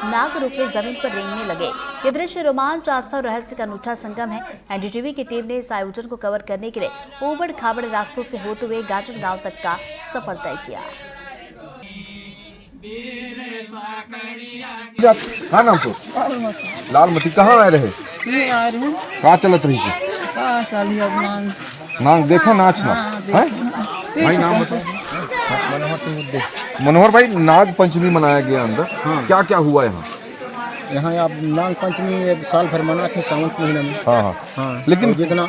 नाग रूप में जमीन पर रेंगने लगे। ये दृश्य रोमांच, आस्था और रहस्य का अनूठा संगम है। एनडीटीवी की टीम ने इस आयोजन को कवर करने के लिए ऊबड़ खाबड़ रास्तों से होते हुए गाजन गांव तक का सफर तय किया। हाँ नाम तो लालमती कहाँ आए रहे? कहाँ चलत रही थी? नाग देखा नाचना है भाई। नाम बताओ। मनोहर भाई, नाग पंचमी मनाया गया अंदर। हाँ। क्या क्या हुआ यहाँ? यहाँ आप नाग पंचमी साल भर मनाते हैं सावन के महीने में। हाँ हाँ हाँ, लेकिन जितना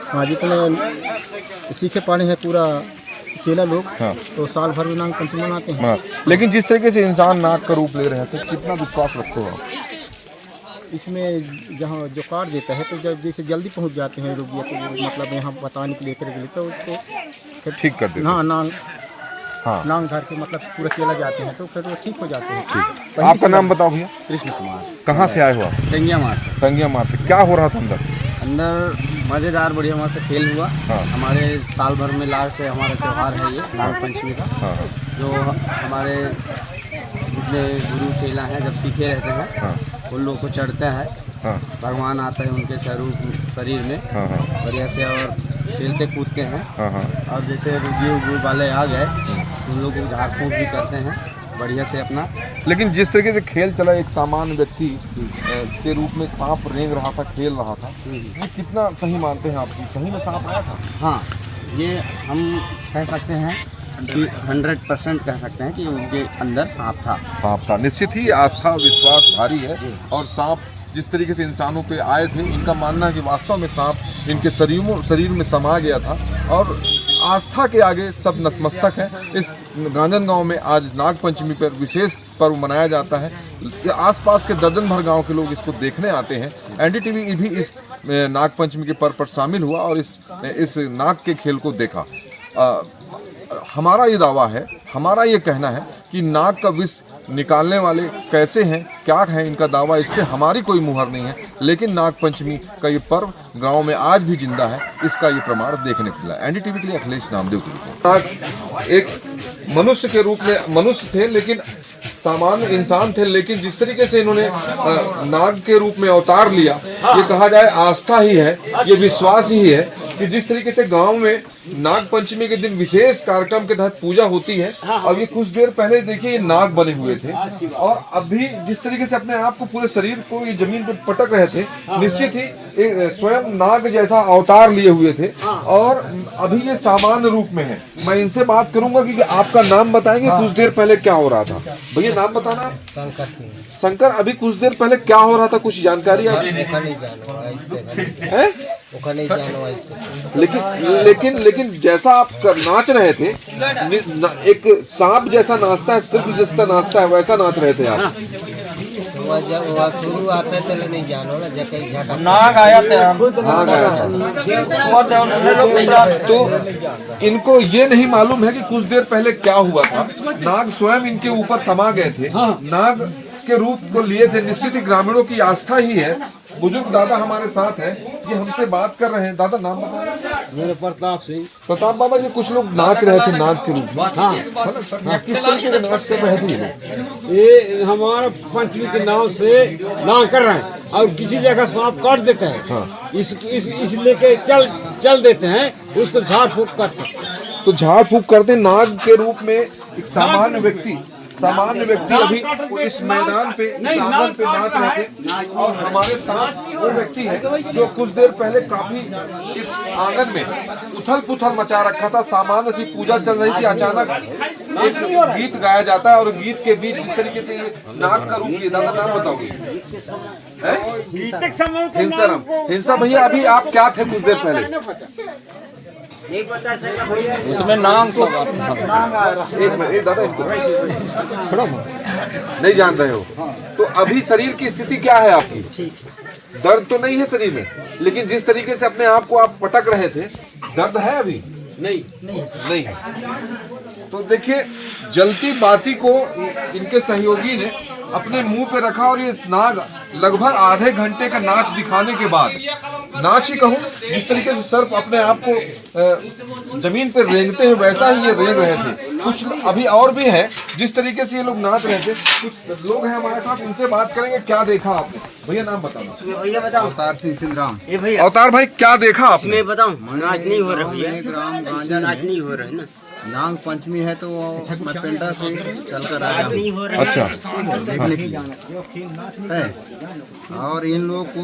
हाँ जितने सीखे पढ़े हैं पूरा चेला लोग, हाँ। तो साल भर में नाग पंचमी मनाते हैं। हाँ। लेकिन जिस तरीके से इंसान नाग का रूप ले रहे थे, कितना विश्वास रखते हो आप इसमें? जहाँ जो काट देता है तो जब जैसे जल्दी पहुँच जाते हैं रोगिया, तो मतलब यहाँ बताने के लिए तो उसको फिर ठीक कर देते? हाँ नाग, हाँ नाग धर के मतलब पूरा चेला जाते हैं तो फिर वो ठीक हो जाते हैं। ठीक। आपका नाम बताओ भैया। कृष्ण कुमार। कहाँ से आए हो आप? टंगिया मार से। टंगिया मार से। क्या हो रहा था अंदर? अंदर मज़ेदार बढ़िया मस्त खेल हुआ। हाँ। हमारे साल भर में लास्ट हमारा त्यौहार है ये नाग पंचमी का। हाँ। जो हमारे जितने गुरु चेला हैं जब सीखे रहते हैं, हाँ। उन लोग को चढ़ते हैं। हाँ। भगवान आते हैं उनके शरीर में। हाँ। हाँ। बढ़िया से और खेलते कूदते हैं। हाँ। हाँ। और जैसे रुगी वाले आ गए उन लोग को झाड़ फूँक भी करते हैं बढ़िया से अपना। लेकिन जिस तरीके से खेल चला, एक सामान्य व्यक्ति के रूप में सांप रेंग रहा था, खेल रहा था, ये कितना सही मानते हैं आपकी? सही में सांप आया था? हाँ, ये हम कह सकते हैं कि 100% कह सकते हैं कि उनके अंदर सांप था। सांप था। निश्चित ही आस्था विश्वास भारी है। और सांप जिस तरीके से इंसानों पे आए थे, इनका मानना है कि वास्तव में सांप इनके शरीर में समा गया था और आस्था के आगे सब नतमस्तक है। इस गांजन गांव में आज नाग पंचमी पर विशेष पर्व मनाया जाता है। आसपास के दर्जन भर गांव के लोग इसको देखने आते हैं। एनडीटीवी भी इस नाग पंचमी के पर्व पर शामिल हुआ और इस नाग के खेल को देखा। हमारा ये दावा है, हमारा ये कहना है कि नाग का विष निकालने वाले कैसे हैं, क्या है इनका दावा, इस पर हमारी कोई मुहर नहीं है। लेकिन नाग पंचमी का ये पर्व गांव में आज भी जिंदा है, इसका ये प्रमाण देखने को मिला। एनडीटीवी के लिए अखिलेश नामदेव की रिपोर्ट। नाग एक मनुष्य के रूप में मनुष्य थे, लेकिन सामान्य इंसान थे, लेकिन जिस तरीके से इन्होंने नाग के रूप में अवतार लिया, ये कहा जाए आस्था ही है, ये विश्वास ही है कि जिस तरीके से गांव में नाग पंचमी के दिन विशेष कार्यक्रम के तहत पूजा होती है। अब ये कुछ देर पहले देखिए ये नाग बने हुए थे और अभी जिस तरीके से अपने आप को पूरे शरीर को ये जमीन पर पटक रहे थे, निश्चित ही स्वयं नाग जैसा अवतार लिए हुए थे और अभी ये सामान्य रूप में है। मैं इनसे बात करूंगा कि आपका नाम बताएंगे, कुछ देर पहले क्या हो रहा था? भैया नाम बताना। शंकर, अभी कुछ देर पहले क्या हो रहा था, कुछ जानकारी है? लेकिन जैसा आप नाच रहे थे, एक सांप जैसा नाचता है, सिर्फ जैसा नाचता है वैसा नाच रहे थे आप। शुरू आता है तो नहीं जानो ना, जगह नाग आया था। तो इनको ये नहीं मालूम है कि कुछ देर पहले क्या हुआ था। नाग स्वयं इनके ऊपर समा गए थे, नाग के रूप को लिए थे। निश्चित ही ग्रामीणों की आस्था ही है। बुजुर्ग दादा हमारे साथ हैं, ये हमसे बात कर रहे हैं। दादा नाम बताओ। मेरे प्रताप सिंह। प्रताप बाबा जी, कुछ लोग नाच रहे थे नाग के रूप में। हाँ। किस तरीके से नाच कर रहे थे? ये हमारा पंचमी के नाम से नाग कर रहे हैं और किसी जगह सांप काट देते हैं। हाँ। इस लेके चल देते हैं, उसको झाड़ फूक करते हैं। तो झाड़ फूक करते नाग के रूप में एक सामान्य व्यक्ति अभी इस मैदान पे, इस आंगन पे नाच रहे थे और हमारे साथ वो व्यक्ति है जो कुछ देर पहले काफी इस आंगन में उथल पुथल मचा रखा था। सामान्य थी, पूजा चल रही थी, अचानक एक गीत गाया जाता है और गीत के बीच इस तरीके से ये नाग का रूप लिया। दादा नाम बताओगे? हिंसा भैया, अभी आप क्या थे कुछ देर पहले? उसमें नाम एक मिनट दादा, इनको नहीं जान रहे हो तो अभी शरीर की स्थिति क्या है आपकी? दर्द तो नहीं है शरीर में, लेकिन जिस तरीके से अपने आप को आप पटक रहे थे, दर्द है अभी? नहीं। तो देखिए, जलती बाती को इनके सहयोगी ने अपने मुंह पे रखा और ये नाग लगभग आधे घंटे का नाच दिखाने के बाद, नाच ही कहूँ, जिस तरीके से सर्प अपने आप को जमीन पर रेंगते हैं वैसा ही ये रेंग रहे थे। कुछ अभी और भी है जिस तरीके से ये लोग नाच रहे थे। कुछ लोग हैं हमारे साथ, इनसे बात करेंगे। क्या देखा आपने? भैया नाम बताना। भैया बताओ। अवतार सिंह सिंधराम। ये भैया अवतार भाई क्या देखा आपने? मैं बताऊं, नाच नहीं हो रहा भैया, 1 ग्राम गांजा नाच नहीं हो रहा है ना, नाग पंचमी है तो मैं पेंटा से चल कर आया हूँ नहीं हो रहा है। अच्छा, देखने के लिए है। और इन लोग को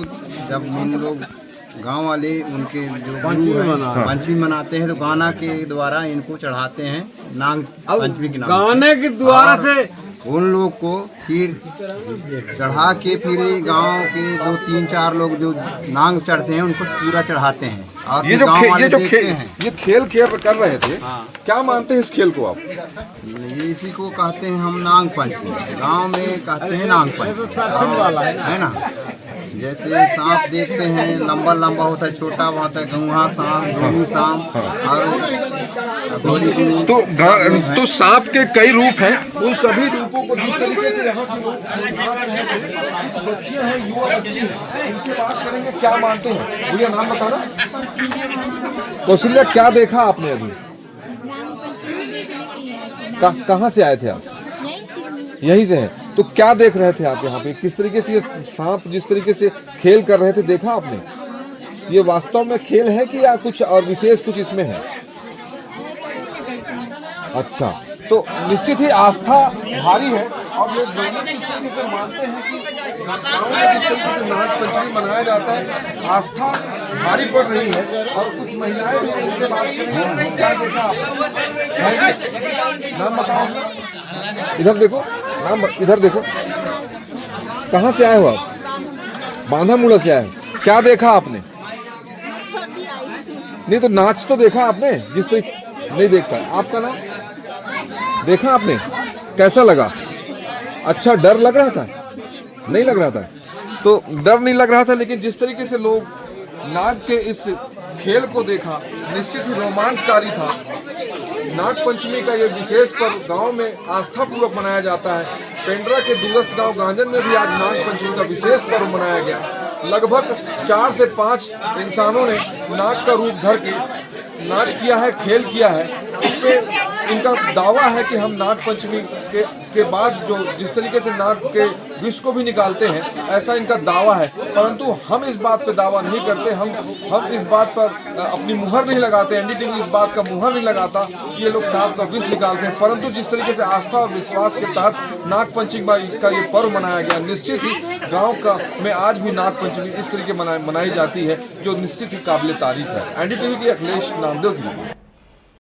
जब इन लोग गांव वाले उनके जो पंचमी मनाते हैं तो गाना के द्वारा इनको चढ़ाते हैं नाग पंचमी के नाम गाने के द्वारा से उन लोग को फिर चढ़ा के फिर गांव के 2, 3, 4 लोग जो नाग चढ़ते हैं उनको पूरा चढ़ाते हैं। और ये फिर गांव वाले ये जो देखते खेल, हैं। ये खेल कर रहे थे, क्या मानते हैं इस खेल को आप? ये इसी को कहते हैं हम नाग पंचमी, गांव में कहते हैं नाग पंचमी, है ना। जैसे सांप देखते हैं, लंबा लंबा होता है, छोटा होता है, गौहा सांप, डोमी सांप और गोली। तो सांप के कई रूप हैं, उन सभी रूपों को जिस तरीके से यहाँ के लोग बच्चियां हैं, युवा बच्ची हैं, इनसे बात करेंगे। क्या मानते हैं? भैया नाम बताना। कौशल्या, क्या देखा आपने अभी? कहाँ से आए थे आप? यहीं से हैं। तो क्या देख रहे थे आप यहाँ पे? किस तरीके से ये सांप जिस तरीके से खेल कर रहे थे, देखा आपने? ये वास्तव में खेल है कि या कुछ और विशेष कुछ इसमें है? अच्छा, तो निश्चित ही आस्था भारी है और लोग दोनों इस तरीके से मानते हैं कि गाँव में जिस तरीके से नाग पंचमी मनाया जाता है, आस्था भारी पड़ रही है। और कुछ महिलाएं भी इनसे बात करेंगे। क्या देखा आपने? नाम बताओ। इधर देखो, नाम इधर देखो। कहाँ से आए हो आप? बांधा मुड़ा से आए हो। क्या देखा आपने? नहीं तो नाच तो देखा आपने, जिस तरीके नहीं देख पाए। आपका नाम देखा आपने? कैसा लगा? अच्छा, डर लग रहा था? नहीं लग रहा था? तो डर नहीं लग रहा था, लेकिन जिस तरीके से लोग नाग के इस खेल को देखा, निश्चित ही रोमांचकारी था। नाग पंचमी का ये विशेष पर्व गांव में आस्था पूर्वक मनाया जाता है। पेंड्रा के दूरस्थ गांव गांजन में भी आज नाग पंचमी का विशेष पर्व मनाया गया। लगभग 4 से 5 इंसानों ने नाग का रूप धर के नाच किया है, खेल किया है। इस पे इनका दावा है कि हम नाग पंचमी के बाद जो जिस तरीके से नाग के विष को भी निकालते हैं, ऐसा इनका दावा है। परंतु हम इस बात पे दावा नहीं करते, हम इस बात पर अपनी मुहर नहीं लगाते। एनडीटीवी इस बात का मुहर नहीं लगाता कि ये लोग सांप का विष निकालते हैं। परंतु जिस तरीके से आस्था और विश्वास के तहत नाग पंचमी का ये पर्व मनाया गया, निश्चित ही गाँव का में आज भी नाग पंचमी इस तरीके मनाई जाती है, जो निश्चित ही काबिल तारीफ है। एनडीटीवी की अखिलेश नामदेव की।